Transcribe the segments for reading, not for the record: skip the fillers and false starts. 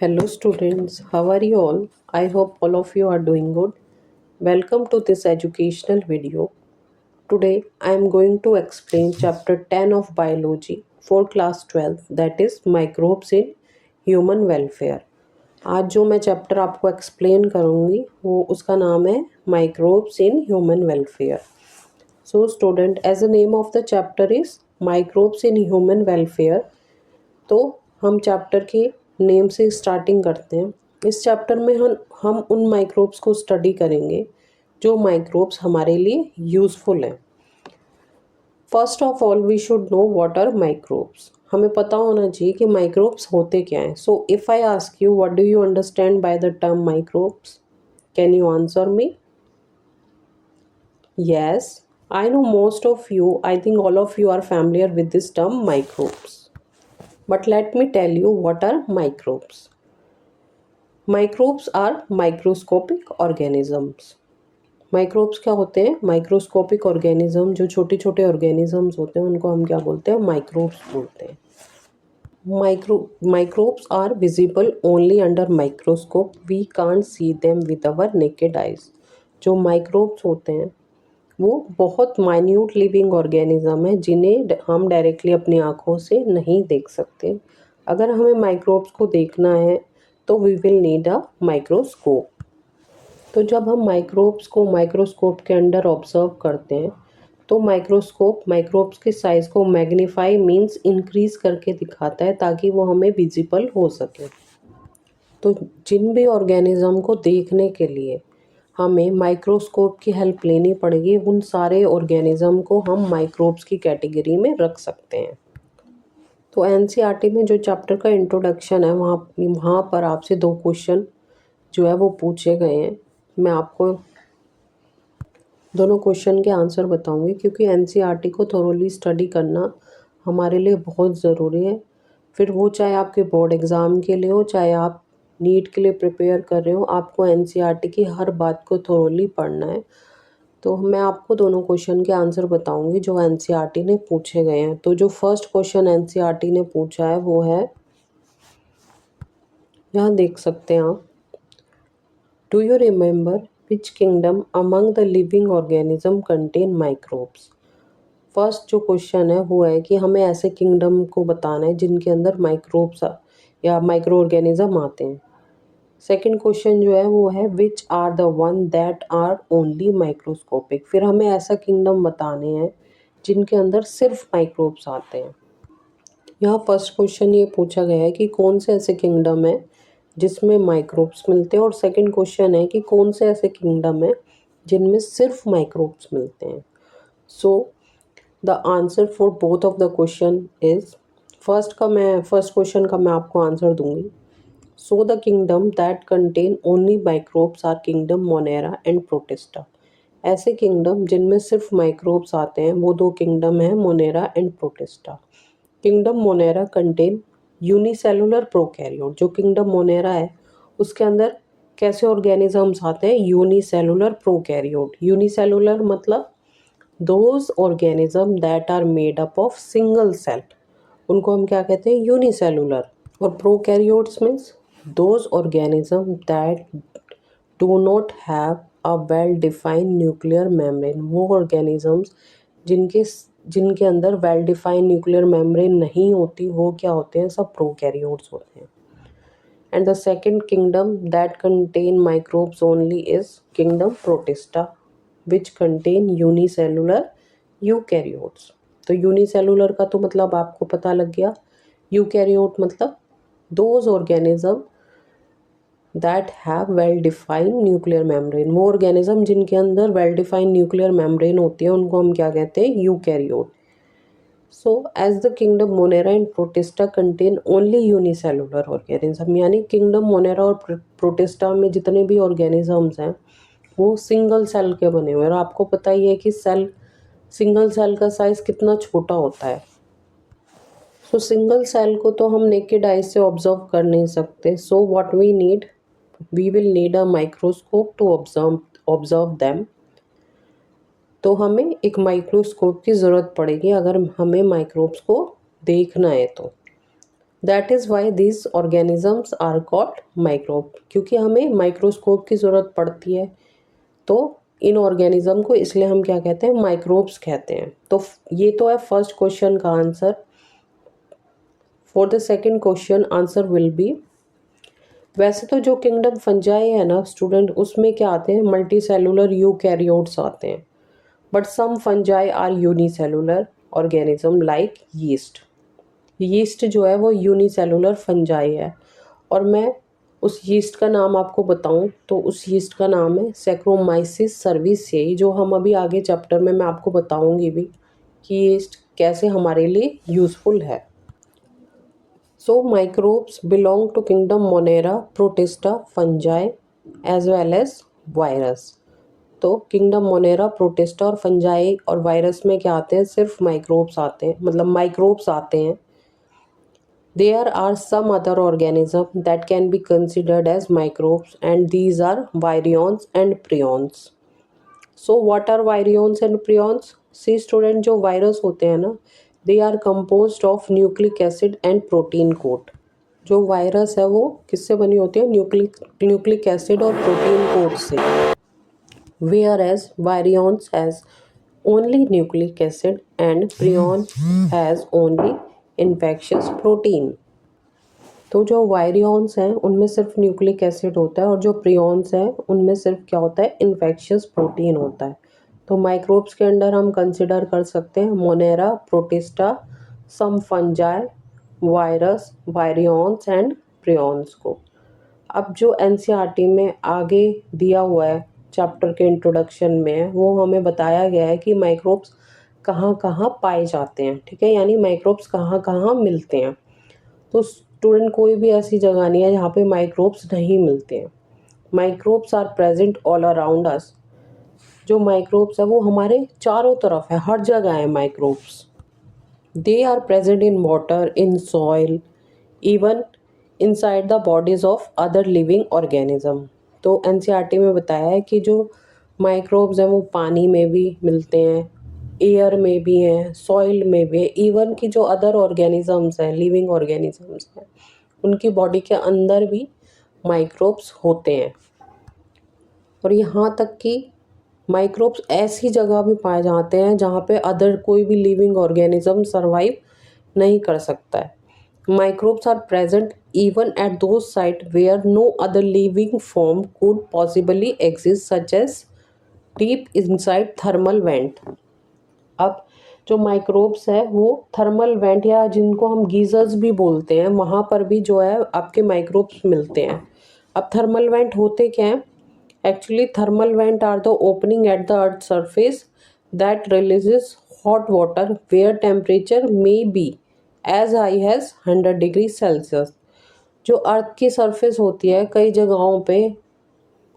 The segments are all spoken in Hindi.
Hello students, how are you all? I hope all of you are doing good. Welcome to this educational video. Today I am going to explain chapter 10 of biology for class 12, that is microbes in human welfare. आज जो मैं चैप्टर आपको एक्सप्लेन करूँगी वो उसका नाम है microbes in human welfare. So student, as the name of the chapter is microbes in human welfare, तो हम चैप्टर के नेम से स्टार्टिंग करते हैं. इस चैप्टर में हम उन माइक्रोब्स को स्टडी करेंगे जो माइक्रोब्स हमारे लिए यूज़फुल हैं. First of all we should know what are microbes. हमें पता होना चाहिए कि माइक्रोब्स होते क्या हैं. So if I ask you what do you understand by the term microbes, can you answer me? Yes, I know most of you, I think all of you are familiar with this term microbes. But let me tell you what are microbes. Microbes are microscopic organisms. Microbes क्या होते हैं? Microscopic organism. जो छोटे छोटे ऑर्गेनिजम्स होते हैं उनको हम क्या बोलते हैं? माइक्रोब्स बोलते हैं. Microbes are visible only under microscope. We can't see them with our naked eyes. जो माइक्रोब्स होते हैं वो बहुत माइन्यूट लिविंग ऑर्गेनिज्म है जिन्हें हम डायरेक्टली अपनी आँखों से नहीं देख सकते. अगर हमें माइक्रोब्स को देखना है तो we will need a microscope. तो जब हम माइक्रोब्स को माइक्रोस्कोप के अंडर ऑब्जर्व करते हैं तो माइक्रोस्कोप माइक्रोब्स के साइज़ को मैग्नीफाई मीन्स इंक्रीज करके दिखाता है ताकि वो हमें विजिबल हो सके. तो जिन भी ऑर्गेनिज्म को देखने के लिए हमें माइक्रोस्कोप की हेल्प लेनी पड़ेगी उन सारे ऑर्गेनिज्म को हम माइक्रोब्स की कैटेगरी में रख सकते हैं. तो एनसीईआरटी में जो चैप्टर का इंट्रोडक्शन है वहाँ पर आपसे 2 क्वेश्चन जो है वो पूछे गए हैं. मैं आपको दोनों क्वेश्चन के आंसर बताऊंगी क्योंकि एनसीईआरटी को थोरोली स्टडी करना हमारे लिए बहुत ज़रूरी है. फिर वो चाहे आपके बोर्ड एग्ज़ाम के लिए हो चाहे आप नीट के लिए प्रिपेयर कर रहे हो, आपको एनसीईआरटी की हर बात को थोरोली पढ़ना है. तो मैं आपको दोनों क्वेश्चन के आंसर बताऊंगी जो एनसीईआरटी ने पूछे गए हैं. तो जो फर्स्ट क्वेश्चन एनसीईआरटी ने पूछा है वो है, यहाँ देख सकते हैं आप. Do you remember which kingdom among the living organism contain microbes. First जो क्वेश्चन है वो है कि हमें ऐसे किंगडम को बताना है जिनके अंदर माइक्रोब्स या माइक्रो ऑर्गेनिज्म आते हैं. सेकंड क्वेश्चन जो है वो है which are the one that are only microscopic. फिर हमें ऐसा किंगडम बताने हैं जिनके अंदर सिर्फ माइक्रोब्स आते हैं. यहाँ फर्स्ट क्वेश्चन ये पूछा गया है कि कौन से ऐसे किंगडम है जिसमें माइक्रोब्स मिलते हैं, और सेकंड क्वेश्चन है कि कौन से ऐसे किंगडम है जिनमें सिर्फ माइक्रोब्स मिलते हैं. So the answer for both of the question is, first question का मैं आपको आंसर दूंगी. So the kingdom that contain only microbes are kingdom monera and protista. ऐसे किंगडम जिनमें सिर्फ माइक्रोब्स आते हैं वो 2 किंगडम हैं, monera and protista. Kingdom monera contain unicellular prokaryote. जो किंगडम मोनेरा है उसके अंदर कैसे ऑर्गेनिजम्स आते हैं? Unicellular prokaryote. यूनिसेलुलर मतलब those organism that are made up of single cell, उनको हम क्या कहते हैं? यूनिसेलुलर. और prokaryotes means those organism that do not have a well defined nuclear membrane. वो ऑर्गेनिजम्स जिनके अंदर वेल डिफाइंड न्यूक्लियर मेम्ब्रेन नहीं होती वो क्या होते हैं? सब प्रोकैरियोट्स होते हैं. And the second kingdom that contain microbes only is kingdom protista which contain unicellular eukaryotes. तो यूनिसेलुलर का तो मतलब आपको पता लग गया. यूकैरियोट मतलब those organism that have well defined nuclear membrane. वो ऑर्गेनिज्म जिनके अंदर वेल डिफाइंड न्यूक्लियर मेम्ब्रेन होती है उनको हम क्या कहते हैं? Eukaryote. So as the kingdom monera and protista contain only unicellular organism, यानी किंगडम मोनेरा और प्रोटिस्टा में जितने भी ऑर्गेनिजम्स हैं वो सिंगल सेल के बने हुए हैं. और आपको पता ही है कि सिंगल सेल का साइज़ कितना छोटा होता है. सो सिंगल सेल को तो हम नेकेड आइज से ऑब्जर्व कर नहीं सकते. So what we will need a microscope to observe them. तो हमें एक माइक्रोस्कोप की ज़रूरत पड़ेगी अगर हमें माइक्रोब्स को देखना है. तो that is why this organisms are called microbe, क्योंकि हमें माइक्रोस्कोप की ज़रूरत पड़ती है तो इन ऑर्गेनिज्म को इसलिए हम क्या कहते हैं, माइक्रोब्स कहते हैं। तो ये तो है फर्स्ट क्वेश्चन का answer. For the second question answer will be, वैसे तो जो किंगडम फंजाई है ना स्टूडेंट, उसमें क्या आते हैं, मल्टी सेलुलर यूकैरियोट्स आते हैं, but some fungi are unicellular organism like yeast. Yeast जो है वो यूनिसेलुलर फंजाई है, और मैं उस यीस्ट का नाम आपको बताऊं तो उस यीस्ट का नाम है सैक्रोमाइसिस सर्विसेई, जो हम अभी आगे चैप्टर में मैं आपको बताऊंगी भी कि यीस्ट कैसे हमारे लिए यूज़फुल है। So microbes belong to kingdom Monera, Protista, fungi as well as virus. तो किंगडम मोनेरा, प्रोटिस्टा और फंजाई और वायरस में क्या आते हैं, सिर्फ माइक्रोब्स आते हैं, मतलब माइक्रोब्स आते हैं। There are some other organisms that can be considered as microbes, and these are virions and prions. So what are virions and prions? See student, जो वायरस होते हैं ना, they are composed of nucleic acid and protein coat. जो वायरस है वो किससे बनी होती है, न्यूक्लिक एसिड और प्रोटीन कोट से, whereas virions has only nucleic acid and prion has only infectious protein. तो जो वायरियॉन्स हैं उनमें सिर्फ न्यूक्लिक एसिड होता है, और जो प्रियॉन्स हैं उनमें सिर्फ क्या होता है, इन्फेक्शियस प्रोटीन होता है। तो माइक्रोब्स के अंडर हम कंसिडर कर सकते हैं Monera, Protista, some fungi, virus, virions and prions को। अब जो एनसीईआरटी में आगे दिया हुआ है चैप्टर के इंट्रोडक्शन में, वो हमें बताया गया है कि माइक्रोब्स कहाँ कहाँ पाए जाते हैं, ठीक है, यानी माइक्रोब्स कहाँ कहाँ मिलते हैं। तो स्टूडेंट, कोई भी ऐसी जगह नहीं है जहाँ पे माइक्रोब्स नहीं मिलते हैं। Microbes are present all around us. जो माइक्रोब्स है वो हमारे चारों तरफ है, हर जगह है microbes. They are present in water, in soil, even inside the bodies of other living organism. तो एनसीईआरटी में बताया है कि जो माइक्रोब्स हैं वो पानी में भी मिलते हैं, एयर में भी हैं, सॉइल में भी है, इवन कि जो अदर ऑर्गेनिजम्स हैं, लिविंग ऑर्गेनिजम्स हैं, उनकी बॉडी के अंदर भी माइक्रोब्स होते हैं। और यहाँ तक कि माइक्रोब्स ऐसी जगह भी पाए जाते हैं जहाँ पे अदर कोई भी लिविंग ऑर्गेनिज्म सरवाइव नहीं कर सकता है। Microbes are present even at those site where no other living form could possibly exist, such as deep inside thermal vent. अब जो माइक्रोब्स है वो थर्मल वेंट, या जिनको हम गीजर्स भी बोलते हैं, वहाँ पर भी जो है आपके माइक्रोब्स मिलते हैं। अब थर्मल वेंट होते क्या हैं, actually thermal vent are the opening at the earth surface that releases hot water where temperature may be as high as 100 degree Celsius. जो अर्थ की सरफेस होती है, कई जगहों पे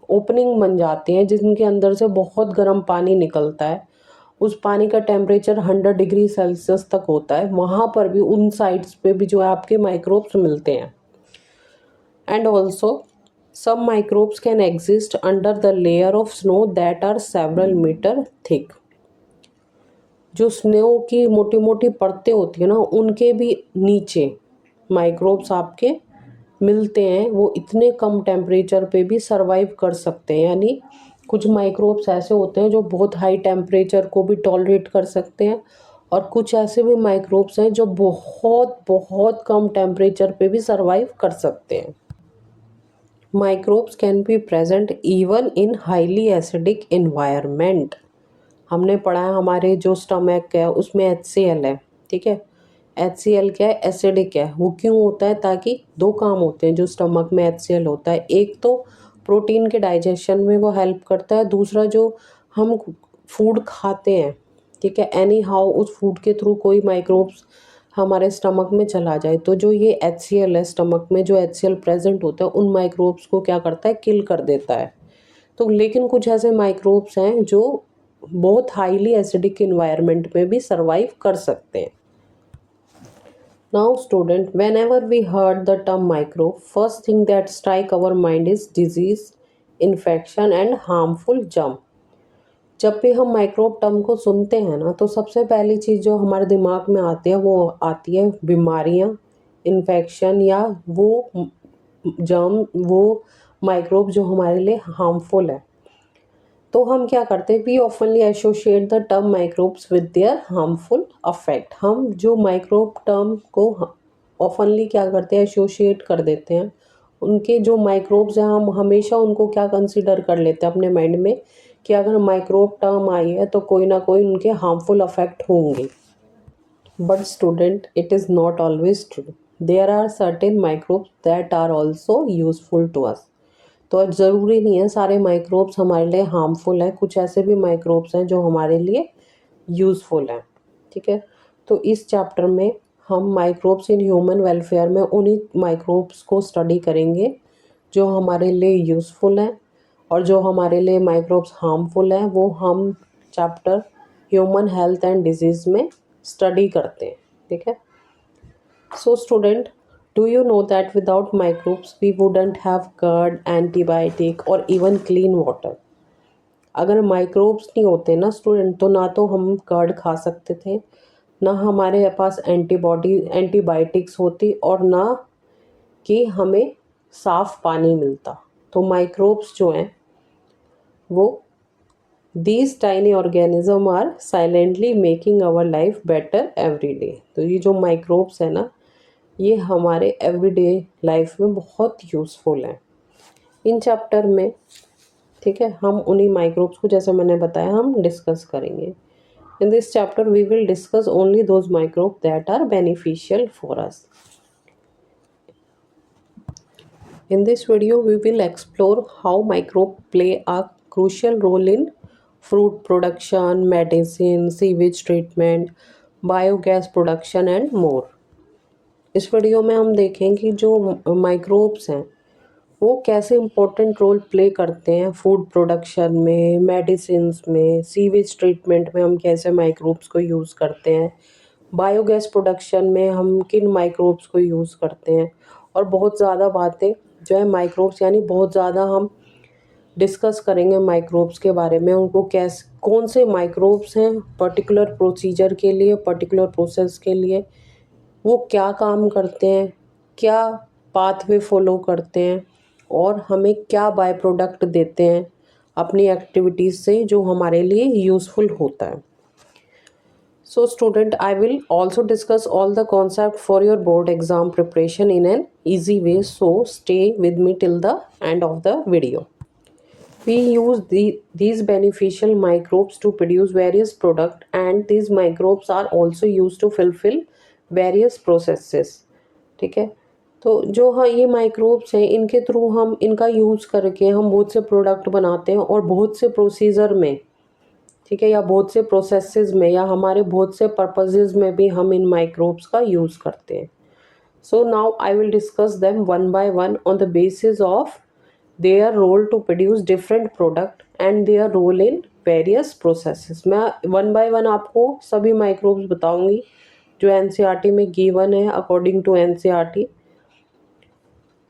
ओपनिंग बन जाती हैं जिनके अंदर से बहुत गर्म पानी निकलता है। उस पानी का टेम्परेचर 100 डिग्री सेल्सियस तक होता है, वहाँ पर भी उन साइड्स पे भी जो है आपके माइक्रोब्स मिलते हैं। And also some microbes can exist under the layer of snow that are several metre thick. जो स्नो की मोटी मोटी परतें होती है ना, उनके भी नीचे माइक्रोब्स आपके मिलते हैं। वो इतने कम टेम्परेचर पे भी सरवाइव कर सकते हैं, यानी कुछ माइक्रोब्स ऐसे होते हैं जो बहुत हाई टेम्परेचर को भी टॉलरेट कर सकते हैं, और कुछ ऐसे भी माइक्रोब्स हैं जो बहुत बहुत कम टेम्परेचर पे भी सरवाइव कर सकते हैं। Microbes can be present even in highly acidic environment. हमने पढ़ा है हमारे जो स्टमक है उसमें HCl है, ठीक है। HCl क्या है, एसिडिक है। वो क्यों होता है, ताकि दो काम होते हैं जो स्टमक में HCl होता है। एक तो प्रोटीन के डाइजेशन में वो हेल्प करता है, दूसरा जो हम फूड खाते हैं, ठीक है, एनी हाउ उस फूड के थ्रू कोई माइक्रोब्स हमारे स्टमक में चला जाए तो जो ये HCl है स्टमक में, जो HCl प्रेजेंट होता है उन माइक्रोब्स को क्या करता है, किल कर देता है। तो लेकिन कुछ ऐसे माइक्रोब्स हैं जो बहुत हाईली एसिडिक इन्वायरमेंट में भी सरवाइव कर सकते हैं। Now student, whenever we heard the term microbe, first thing that strike our mind is disease, infection and harmful germ. जब भी हम माइक्रोब टर्म को सुनते हैं ना, तो सबसे पहली चीज़ जो हमारे दिमाग में आती है वो आती है बीमारियाँ, इन्फेक्शन या वो जर्म, वो माइक्रोब जो हमारे लिए हार्मफुल है। तो हम क्या करते हैं, we oftenly associate the term microbes with their harmful effect. हम जो माइक्रोब टर्म को ऑफनली क्या करते हैं, एसोशिएट कर देते हैं। उनके जो माइक्रोब्स हैं हम हमेशा उनको क्या कंसीडर कर लेते हैं अपने माइंड में कि अगर माइक्रोब टर्म आई है तो कोई ना कोई उनके हार्मफुल अफेक्ट होंगे। But student, it is not always true. There are certain microbes that are also useful to us. तो ज़रूरी नहीं है सारे माइक्रोब्स हमारे लिए हार्मफुल हैं, कुछ ऐसे भी माइक्रोब्स हैं जो हमारे लिए यूज़फुल हैं। ठीक है, तो इस चैप्टर में हम माइक्रोब्स इन ह्यूमन वेलफेयर में उन्हीं माइक्रोब्स को स्टडी करेंगे जो हमारे लिए यूज़फुल हैं, और जो हमारे लिए माइक्रोब्स हार्मफुल हैं वो हम chapter human health and disease में स्टडी करते हैं। ठीक है, so student, do you know that without microbes we wouldn't have curd, antibiotic or even clean water? अगर माइक्रोब्स नहीं होते ना स्टूडेंट, तो ना तो हम कर्ड खा सकते थे, ना हमारे पास एंटीबायोटिक्स होती, और ना कि हमें साफ पानी मिलता। तो माइक्रोब्स जो हैं वो these tiny organism are silently making our life better every day. तो ये जो माइक्रोब्स है ना, ये हमारे एवरीडे लाइफ में बहुत यूज़फुल हैं। इन चैप्टर में, ठीक है, हम उन्हीं माइक्रोब्स को, जैसे मैंने बताया, हम डिस्कस करेंगे। In this chapter we will discuss only those microbe that are beneficial for us. In this video, we will explore how microbes play a crucial role in fruit production, medicine, sewage treatment, biogas production and more. इस वीडियो में हम देखें कि जो माइक्रोब्स हैं वो कैसे इम्पोर्टेंट रोल प्ले करते हैं फूड प्रोडक्शन में, मेडिसिन्स में, सीवेज ट्रीटमेंट में हम कैसे माइक्रोब्स को यूज़ करते हैं, बायोगैस प्रोडक्शन में हम किन माइक्रोब्स को यूज़ करते हैं, और बहुत ज़्यादा बातें जो है माइक्रोब्स, यानी बहुत ज़्यादा हम डिस्कस करेंगे माइक्रोब्स के बारे में। उनको कैसे, कौन से माइक्रोब्स हैं पर्टिकुलर प्रोसीजर के लिए, पर्टिकुलर प्रोसेस के लिए, वो क्या काम करते हैं, क्या पाथवे फॉलो करते हैं, और हमें क्या बाय प्रोडक्ट देते हैं अपनी एक्टिविटीज़ से जो हमारे लिए यूज़फुल होता है। So student, I will also discuss all the concept for your board exam preparation in an easy way. So stay with me till the end of the video. We use these beneficial microbes to produce various products, and these microbes are also used to fulfill various processes. ठीक है, तो जो हाँ ये माइक्रोब्स हैं, इनके थ्रू हम इनका यूज़ करके हम बहुत से प्रोडक्ट बनाते हैं, और बहुत से प्रोसीजर में, ठीक है, या बहुत से प्रोसेसेस में, या हमारे बहुत से पर्पसेस में भी हम इन माइक्रोब्स का यूज़ करते हैं। So now I will discuss them one by one on the basis of their role to produce different product and their role in various processes. मैं वन बाय वन आपको सभी माइक्रोब्स बताऊंगी जो एनसीईआरटी में गिवन है according to NCERT.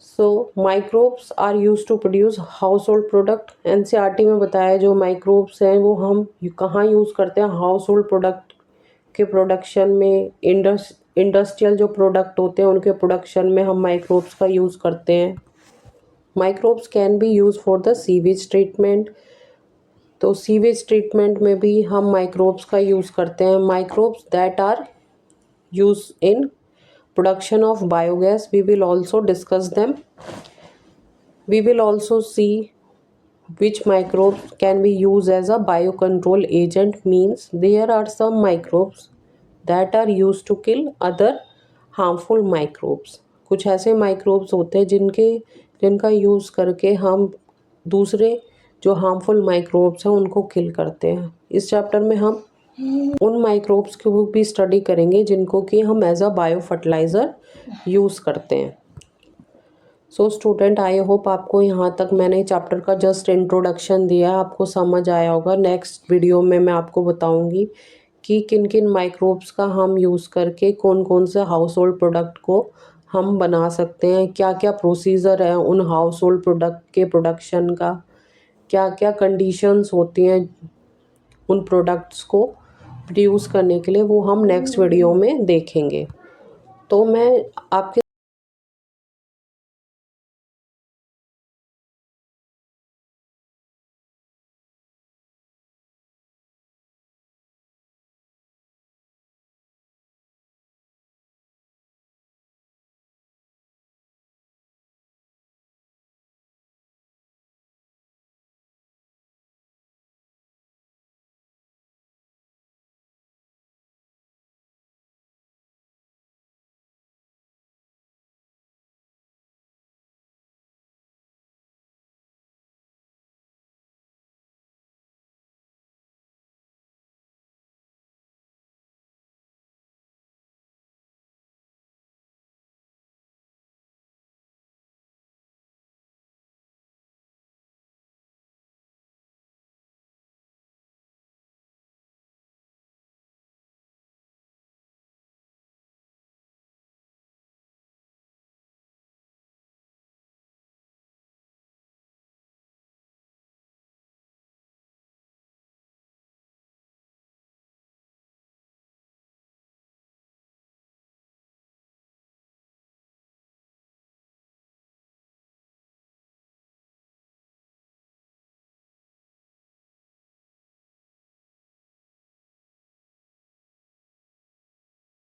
So microbes are use to produce household product. NCERT में बताया जो माइक्रोब्स हैं वो हम कहाँ यूज़ करते हैं, हाउस होल्ड प्रोडक्ट के प्रोडक्शन में, इंडस्ट्रियल जो प्रोडक्ट होते हैं उनके प्रोडक्शन में हम माइक्रोब्स का यूज़ करते हैं। Microbes can be use for the sewage treatment. तो सीवेज ट्रीटमेंट में भी हम माइक्रोब्स का यूज़ करते हैं। Microbes that are use in production of biogas, we will also discuss them. We will also see which microbes can be used as a biocontrol agent, means there are some microbes that are used to kill other harmful microbes. कुछ ऐसे माइक्रोब्स होते हैं जिनका यूज़ करके हम दूसरे जो हार्मफुल माइक्रोब्स हैं उनको किल करते हैं। इस चैप्टर में हम उन माइक्रोब्स को भी स्टडी करेंगे जिनको कि हम as a bio fertiliser use करते हैं। सो स्टूडेंट, आई होप आपको यहाँ तक मैंने चैप्टर का जस्ट इंट्रोडक्शन दिया, आपको समझ आया होगा। नेक्स्ट वीडियो में मैं आपको बताऊँगी कि किन किन माइक्रोब्स का हम यूज़ करके कौन कौन से हाउस होल्ड प्रोडक्ट को हम बना सकते हैं, क्या क्या प्रोसीजर है उन हाउस होल्ड प्रोडक्ट के प्रोडक्शन का, क्या क्या कंडीशंस होती हैं उन प्रोडक्ट्स को प्रोड्यूस करने के लिए, वो हम नेक्स्ट वीडियो में देखेंगे। तो मैं आपके